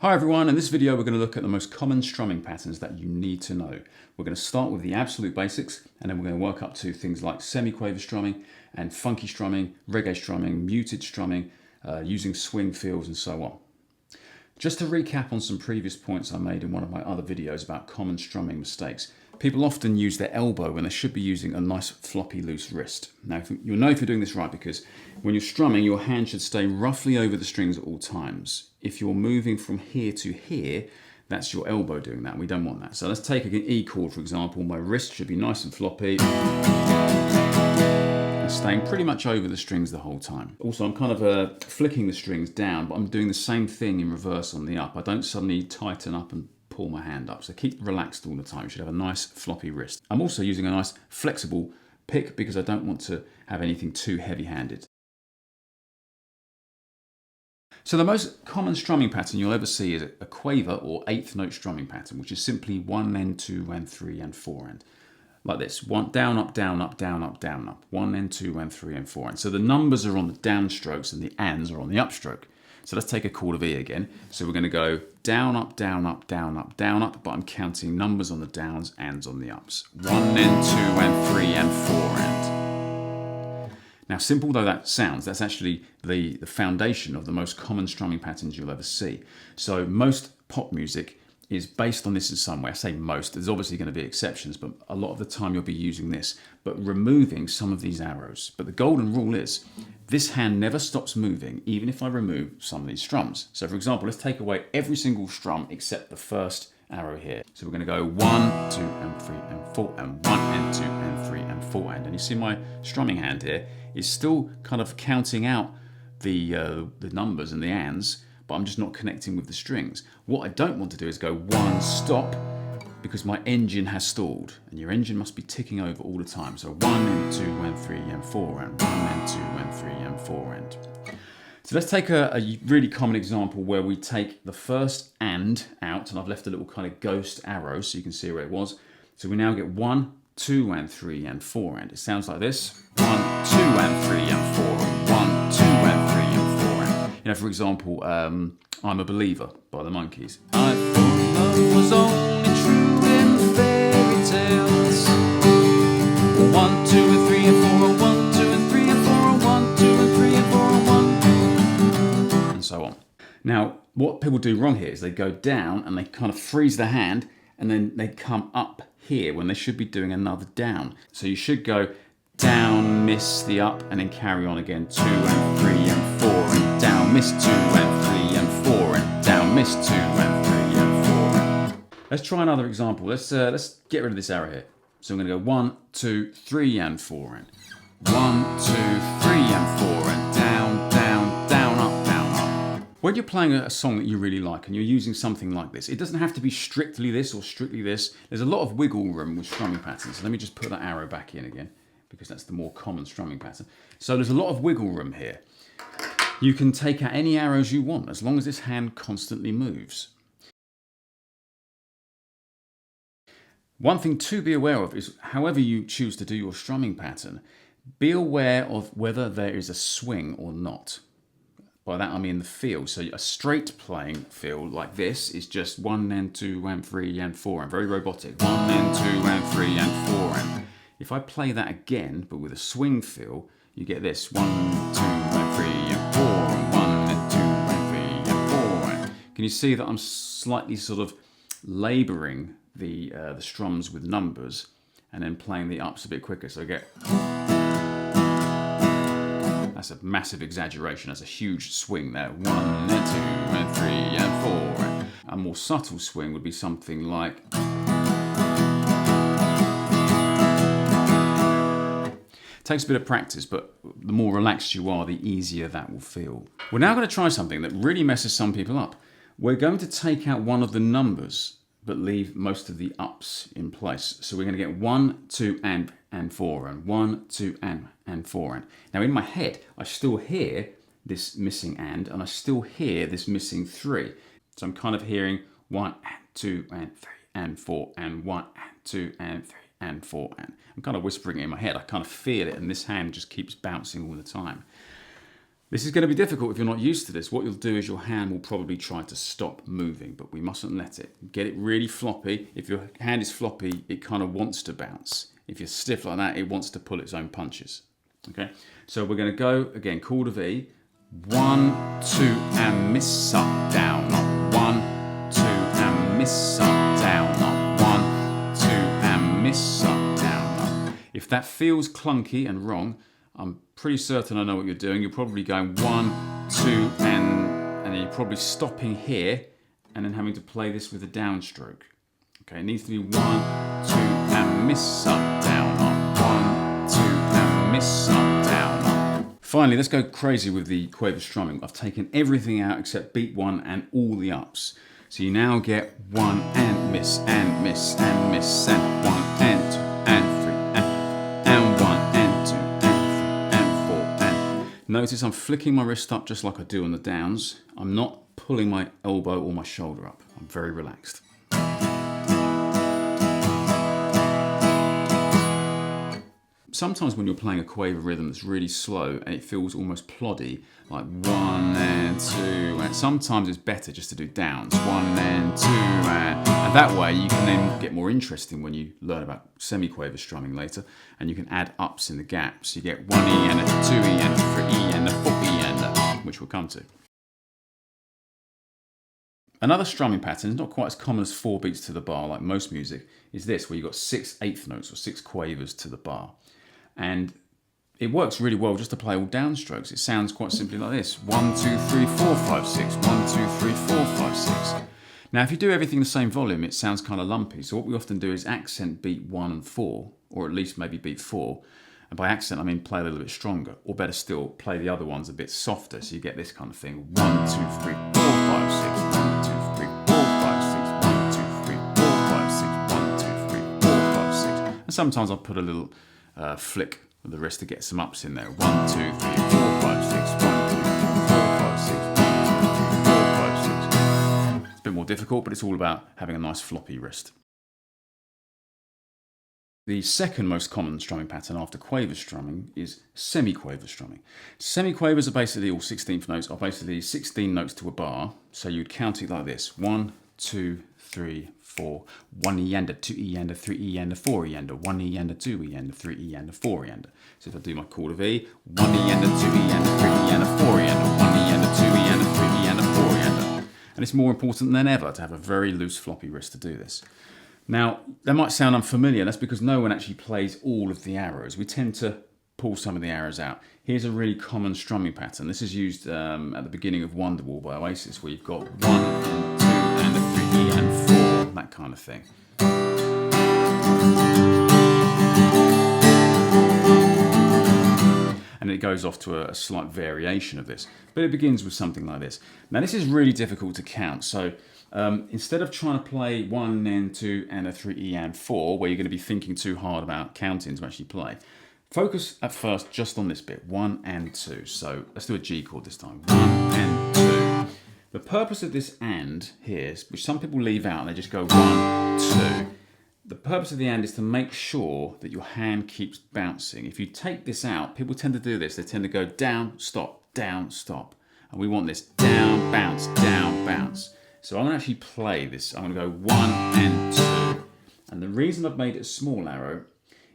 Hi everyone, in this video we're going to look at the most common strumming patterns that you need to know. We're going to start with the absolute basics and then we're going to work up to things like semi-quaver strumming and funky strumming, reggae strumming, muted strumming, using swing fills and so on. Just to recap on some previous points I made in one of my other videos about common strumming mistakes. People often use their elbow when they should be using a nice floppy loose wrist. Now you'll know if you're doing this right because when you're strumming your hand should stay roughly over the strings at all times. If you're moving from here to here, that's your elbow doing that. We don't want that. So let's take an E chord for example. My wrist should be nice and floppy and staying pretty much over the strings the whole time. Also I'm kind of flicking the strings down, but I'm doing the same thing in reverse on the up. I don't suddenly tighten up and pull my hand up. So keep relaxed all the time. You should have a nice floppy wrist. I'm also using a nice flexible pick because I don't want to have anything too heavy-handed. So the most common strumming pattern you'll ever see is a quaver or eighth note strumming pattern, which is simply 1 and 2 and 3 and 4 and. Like this, one down, up, down, up, down, up, down, up. 1 and 2 and 3 and 4 and. So the numbers are on the down strokes and the ands are on the upstroke. So let's take a chord of E again. So we're going to go down, up, down, up, down, up, down, up, but I'm counting numbers on the downs, ands on the ups. 1 and 2 and 3 and 4 and. Now simple though that sounds, that's actually the foundation of the most common strumming patterns you'll ever see. So most pop music is based on this in some way. I say most, there's obviously going to be exceptions, but a lot of the time you'll be using this, but removing some of these arrows. But the golden rule is, this hand never stops moving, even if I remove some of these strums. So for example, let's take away every single strum except the first arrow here. So we're going to go 1, 2 and 3 and 4 and 1 and 2 and 3 and 4 and. You see my strumming hand here is still kind of counting out the numbers and the ands, but I'm just not connecting with the strings. What I don't want to do is go 1, stop, because my engine has stalled, and your engine must be ticking over all the time. So 1 and 2 and 3 and 4 and 1 and 2 and 3 and 4 and. So let's take a really common example where we take the first and out, and I've left a little kind of ghost arrow so you can see where it was. So we now get 1, 2 and 3 and 4 and. It sounds like this. 1, 2 and 3 and 4 and 1, 2 and 3 and 4 and. You know, for example, I'm a Believer by the Monkees. I thought love was only true in fairy tales. 1, 2 and 3 and 4 and 1, 2 and 3 and 4 and 1, 2 and 3 and 4 and 1. And so on. Now, what people do wrong here is they go down and they kind of freeze their hand and then they come up here when they should be doing another down. So you should go down, miss the up, and then carry on again. 2 and 3 and 4 and down, miss 2 and 3 and 4 and down, miss 2 and 3 and 4 and. Let's try another example. Let's get rid of this arrow here. So I'm going to go 1, 2, 3 and 4 and 1, 2, 3 and 4 and down, down, down, up, down, up. When you're playing a song that you really like and you're using something like this, it doesn't have to be strictly this or strictly this. There's a lot of wiggle room with strumming patterns. So let me just put that arrow back in again, because that's the more common strumming pattern. So there's a lot of wiggle room here. You can take out any arrows you want as long as this hand constantly moves. One thing to be aware of is, however you choose to do your strumming pattern, be aware of whether there is a swing or not. By that I mean the feel. So a straight playing feel like this is just 1 and 2 and 3 and 4 and very robotic. 1 and 2 and 3 and 4 and. If I play that again, but with a swing feel, you get this 1, 2 and 3 and 4 and 1 and 2 and 3 and 4 and. Can you see that I'm slightly sort of labouring the strums with numbers and then playing the ups a bit quicker? So I get. That's a massive exaggeration. That's a huge swing there. 1 and 2 and 3 and 4 and. A more subtle swing would be something like. Takes a bit of practice, but the more relaxed you are, the easier that will feel. We're now going to try something that really messes some people up. We're going to take out one of the numbers, but leave most of the ups in place. So we're going to get 1, 2 and 4 and 1, 2 and 4 and. Now in my head, I still hear this missing and I still hear this missing 3. So I'm kind of hearing 1 and 2 and 3 and 4 and 1 and 2 and 3 and 4 and. I'm kind of whispering it in my head. I kind of feel it, and this hand just keeps bouncing all the time. This is going to be difficult if you're not used to this. What you'll do is your hand will probably try to stop moving, but we mustn't let it. Get it really floppy. If your hand is floppy, it kind of wants to bounce. If you're stiff like that, it wants to pull its own punches. Okay, so we're going to go again, chord of E. 1, 2, and miss up, down, up. 1, 2, and miss up, down, up. 1, 2, and miss up, down, up. If that feels clunky and wrong, I'm pretty certain I know what you're doing. You're probably going 1, 2, and then you're probably stopping here and then having to play this with a downstroke. Okay, it needs to be 1, 2, and miss up, down, up. 1, 2, and miss up, down, up. Finally, let's go crazy with the Quaver strumming. I've taken everything out except beat 1 and all the ups. So you now get 1 and miss and miss and miss and 1 and 2 and 3 and 1 and 2 and 3 and 4 and. Notice I'm flicking my wrist up just like I do on the downs. I'm not pulling my elbow or my shoulder up. I'm very relaxed. Sometimes when you're playing a Quaver rhythm that's really slow and it feels almost ploddy, like 1 and 2, and sometimes it's better just to do downs, 1 and 2, and that way you can then get more interesting when you learn about Semiquaver strumming later, and you can add ups in the gaps. You get 1E and a 2E and a 3E and a 4E and a, which we'll come to. Another strumming pattern, not quite as common as 4 beats to the bar like most music, is this, where you've got 6 eighth notes or 6 quavers to the bar. And it works really well just to play all downstrokes. It sounds quite simply like this. 1, 2, 3, 4, 5, 6. 1, 2, 3, 4, 5, 6. Now, if you do everything the same volume, it sounds kind of lumpy. So what we often do is accent beat 1 and 4, or at least maybe beat 4. And by accent, I mean play a little bit stronger. Or better still, play the other ones a bit softer. So you get this kind of thing. 1, 2, 3, 4, 5, 6. 1, 2, 3, 4, 5, 6. 1, 2, 3, 4, 5, 6. 1, 2, 3, 4, 5, 6. And sometimes I'll put a little flick with the wrist to get some ups in there. 1, 2, 3, 4, 5, 6. 1, 2, 3, 4, 5, 6. 1, 2, 3, 4, 5, 6. It's a bit more difficult, but it's all about having a nice floppy wrist. The second most common strumming pattern after Quaver strumming is Semiquaver strumming. Semiquavers are basically all 16th notes, are basically 16 notes to a bar. So you'd count it like this: 1, 2, 3, 4, 1E and a 2E and a 3E and a 4E and a 1E and a 2E and a 3E and a 4E and a. So if I do my chord of E, 1E and a 2E and a 3E and a 4E and a 1E and a 2E and a 3E and a 4E and a. And it's more important than ever to have a very loose floppy wrist to do this. Now, that might sound unfamiliar. That's because no one actually plays all of the arrows. We tend to pull some of the arrows out. Here's a really common strumming pattern. This is used at the beginning of Wonderwall by Oasis, where you've got 1 and 2 and a 3E and 4, that kind of thing. And it goes off to a slight variation of this. But it begins with something like this. Now, this is really difficult to count. So instead of trying to play 1 and 2 and a 3E and 4, where you're going to be thinking too hard about counting to actually play, focus at first just on this bit, 1 and 2. So let's do a G chord this time, 1 and 2. The purpose of this and here, which some people leave out, and they just go 1, 2. The purpose of the and is to make sure that your hand keeps bouncing. If you take this out, people tend to do this. They tend to go down, stop, down, stop. And we want this down, bounce, down, bounce. So I'm going to actually play this. I'm going to go 1 and 2. And the reason I've made it a small arrow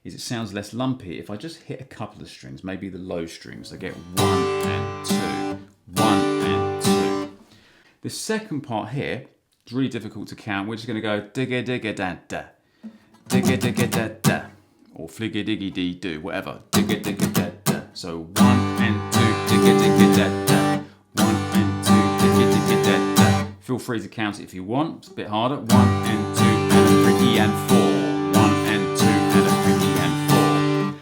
is it sounds less lumpy. If I just hit a couple of strings, maybe the low strings, I get 1 and 2, 1 and 2. The second part here is really difficult to count. We're just going to go digga digga da da, digga digga da da, or fligga diggy dee do, whatever. Digga digga da da. So 1 and 2, digga digga da da. 1 and 2, digga digga da da. Feel free to count it if you want. It's a bit harder. 1 and 2 and a 3E and 4. 1 and 2 and a 3E and 4.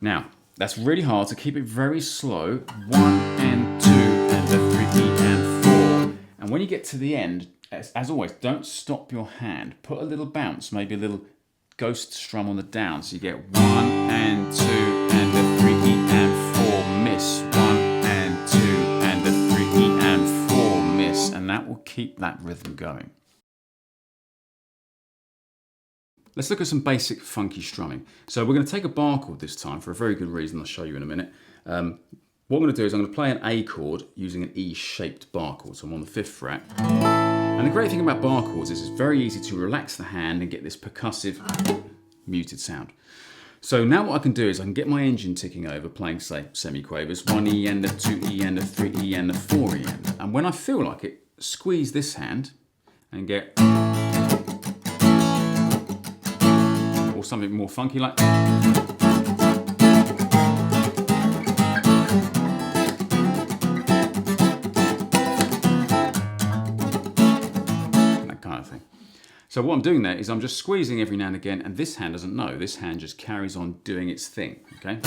Now, that's really hard, so keep it very slow. 1 and 2 and a 3E and 4. And when you get to the end, as always, don't stop your hand. Put a little bounce, maybe a little ghost strum on the down. So you get 1 and 2 and a 3E and 4, miss. 1 and 2 and a 3E and 4, miss. And that will keep that rhythm going. Let's look at some basic funky strumming. So we're going to take a bar chord this time for a very good reason I'll show you in a minute. What I'm going to do is I'm going to play an A chord using an E-shaped bar chord. So I'm on the 5th fret. And the great thing about bar chords is it's very easy to relax the hand and get this percussive, muted sound. So now what I can do is I can get my engine ticking over, playing, say, semiquavers, 1 E ender, 2 E ender, 3 E ender, 4 E ender. And when I feel like it, squeeze this hand and get, or something more funky like, so what I'm doing there is I'm just squeezing every now and again, and this hand doesn't know. This hand just carries on doing its thing, okay?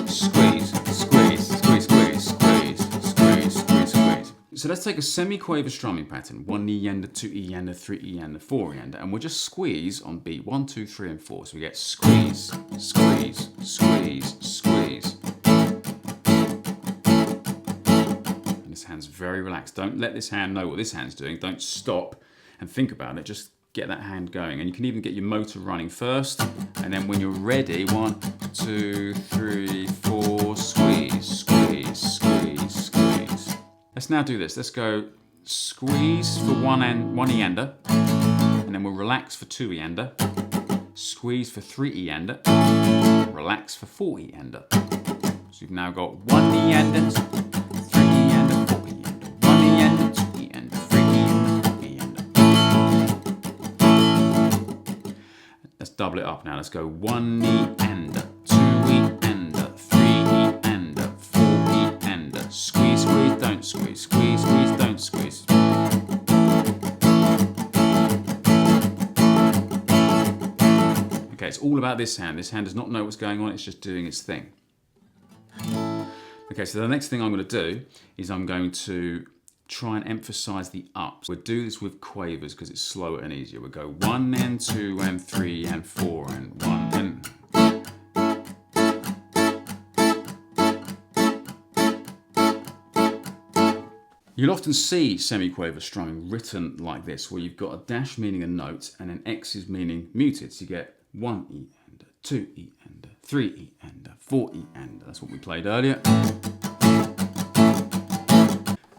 Squeeze, squeeze, squeeze, squeeze, squeeze, squeeze, squeeze, squeeze. So let's take a semi-quaver strumming pattern. 1 E ender, 2 E ender, 3 E ender, 4 E ender, and we'll just squeeze on beat 1, 2, 3, and 4. So we get squeeze, squeeze, squeeze, squeeze. And this hand's very relaxed. Don't let this hand know what this hand's doing. Don't stop and think about it, just get that hand going. And you can even get your motor running first, and then when you're ready, 1, 2, 3, 4, squeeze, squeeze, squeeze, squeeze. Let's now do this. Let's go squeeze for 1 E ender, and then we'll relax for 2 E ender, squeeze for 3 E ender, relax for 4 E ender. So you've now got 1 E ender, 3 E ender, 4 E ender, 1 E ender, 2 E ender, 3 E ender, 4 E ender. Let's double it up now. Let's go 1 E ender, 2 E ender, 3 E ender, 4 E ender. Squeeze, squeeze, don't squeeze. Squeeze, squeeze, don't squeeze. Okay, it's all about this hand. This hand does not know what's going on. It's just doing its thing. Okay, so the next thing I'm going to do is I'm going to try and emphasize the ups. We'll do this with quavers because it's slower and easier. We'll go 1 and 2 and 3 and 4 and 1 and... You'll often see semiquaver strumming written like this, where you've got a dash meaning a note and an X is meaning muted. So you get 1 E ender, 2 E ender, 3 E ender, 4 E ender. That's what we played earlier.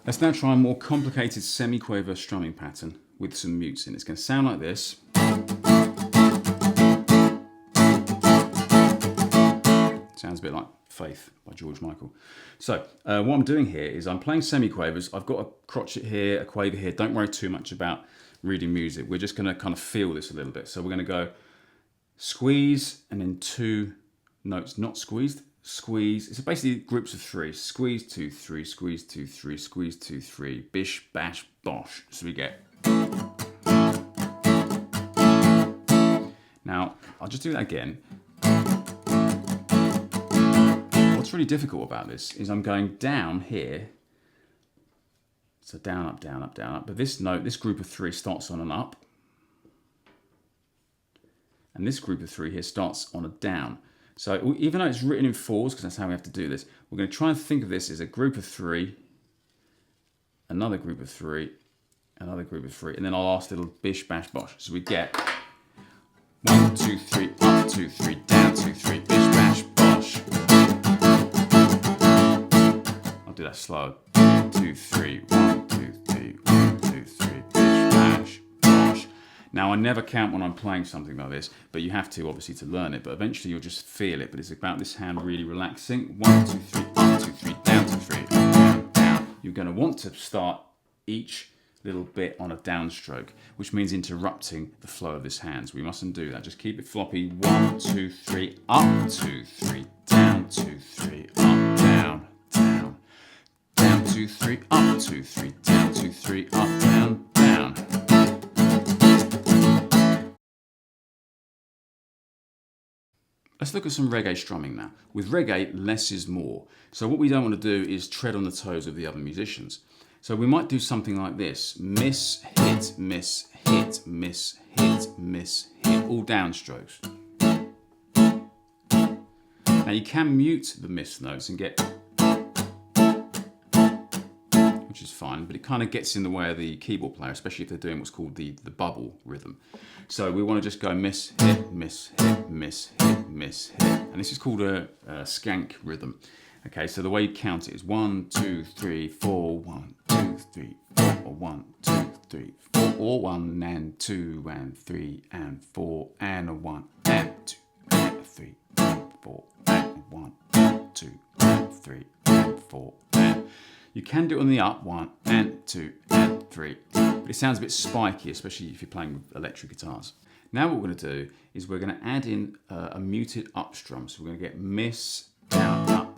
Let's now try a more complicated semiquaver strumming pattern with some mutes in. It's going to sound like this. Sounds a bit like Faith by George Michael. So what I'm doing here is I'm playing semiquavers. I've got a crotchet here, a quaver here. Don't worry too much about reading music. We're just going to kind of feel this a little bit. So we're going to go squeeze and then 2 notes not squeezed. Squeeze. It's basically groups of 3. Squeeze 2, 3, squeeze 2, 3, squeeze 2, 3. Bish, bash, bosh. So we get. Now I'll just do that again. What's really difficult about this is I'm going down here. So down, up, down, up, down, up. But this note, this group of 3 starts on an up. And this group of 3 here starts on a down. So even though it's written in 4s, because that's how we have to do this, we're going to try and think of this as a group of 3, another group of 3, another group of 3, and then our last little bish, bash, bosh. So we get 1, 2, 3, up, 2, 3, down, 2, 3, bish, bash, bosh. I'll do that slow. 2, 3, 1, 2, 3, 1, 2, 3, bish, bash, bosh. Now, I never count when I'm playing something like this, but you have to, obviously, to learn it. But eventually, you'll just feel it. But it's about this hand really relaxing. 1, 2, 3, up, 2, 3, down, 2, 3, up, down, down. You're going to want to start each little bit on a downstroke, which means interrupting the flow of this hand. So we mustn't do that. Just keep it floppy. 1, 2, 3, up, 2, 3, down, 2, 3, up, down, down, down, 2, 3, up, 2, 3, down, 2, 3, up, down, down. Let's look at some reggae strumming now. With reggae, less is more. So what we don't want to do is tread on the toes of the other musicians. So we might do something like this. Miss, hit, miss, hit, miss, hit, miss, hit. All downstrokes. Now you can mute the miss notes and get, which is fine, but it kind of gets in the way of the keyboard player, especially if they're doing what's called the bubble rhythm. So we want to just go miss, hit, miss, hit, miss, hit, miss, hit. And this is called a skank rhythm. Okay, so the way you count it is 1, 2, 3, 4, 1, 2, 3, 4, or 1, 2, 3, 4, or 1 and 2 and 3 and 4 and a 1 and 2 and 3 and 4 and 1 and 2 and 3 and 4 and. You can do it on the up, 1 and 2 and 3, but it sounds a bit spiky, especially if you're playing with electric guitars. Now what we're going to do is we're going to add in a muted up strum. So we're going to get miss, down, up.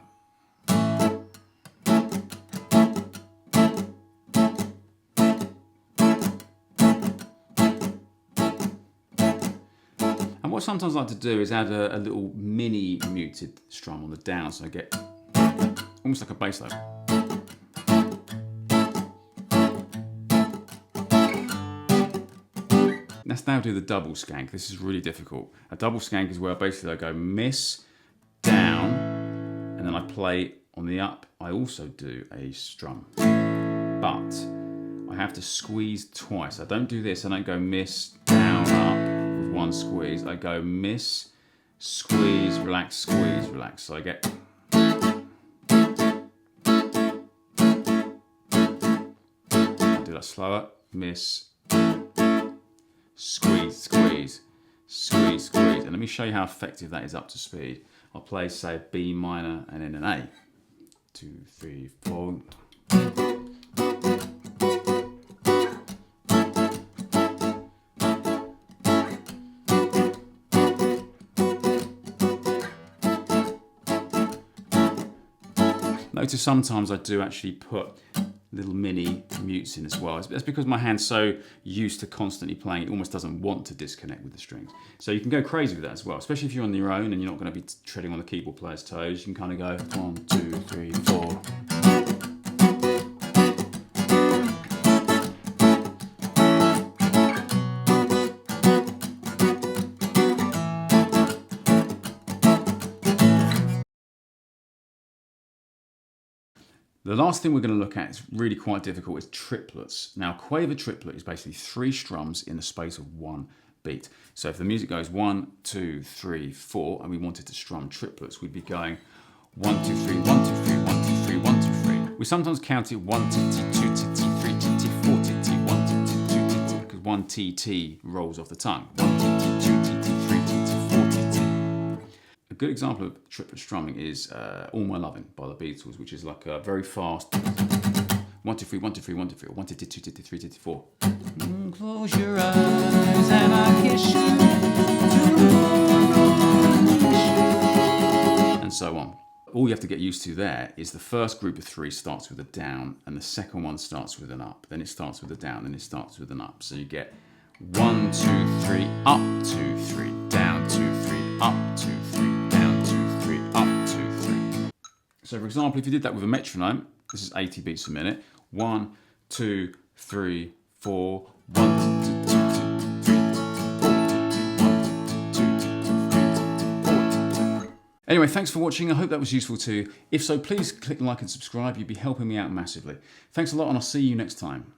And what I sometimes like to do is add a little mini muted strum on the down, so I get almost like a bass note. Let's now do the double skank. This is really difficult. A double skank is where basically I go miss, down, and then I play on the up. I also do a strum, but I have to squeeze twice. I don't do this. I don't go miss, down, up with one squeeze. I go miss, squeeze, relax, relax. So I get. I'll do that slower. Miss. Squeeze, squeeze, squeeze, squeeze. And let me show you how effective that is up to speed. I'll play, say, B minor and then an A. 2, 3, 4. Notice sometimes I do actually put little mini mutes in as well. That's because my hand's so used to constantly playing, it almost doesn't want to disconnect with the strings. So you can go crazy with that as well, especially if you're on your own and you're not going to be treading on the keyboard player's toes. You can kind of go 1, 2, 3, 4. The last thing we're going to look at is really quite difficult, is triplets. Now, Quaver triplet is basically 3 strums in the space of 1 beat. So if the music goes 1, 2, 3, 4, and we wanted to strum triplets, we'd be going 1, 2, 3, 1, 2, 3, 1, 2, 3, 1, 2, 3. We sometimes count it 1 T, 2 T, 3 T, 4 T, 1 T, 2 T, because 1 T, T rolls off the tongue. 1 T, 2 T, 3 T, 4 T. A good example of triplet strumming is All My Lovin' by the Beatles, which is like a very fast 1, 2, 3, 1, 2, 3, 1, 2, 3, 1, 2, 2, 3, 4. Close your eyes and I kiss you, and so on. All you have to get used to there is the first group of 3 starts with a down, and the second one starts with an up. Then it starts with a down, then it starts with an up. So you get 1, 2, 3, up, 2, 3, down, 2, 3, up, 2, 3, down, 2, 3, up, 2, 3. So for example, if you did that with a metronome, this is 80 beats a minute. 1, 2, 3, 4, 1, 2, 2, 2, 3, 4, 2, 1, 2, 2, 3, 4. Anyway, thanks for watching. I hope that was useful too. If so, please click like and subscribe. You'd be helping me out massively. Thanks a lot, and I'll see you next time.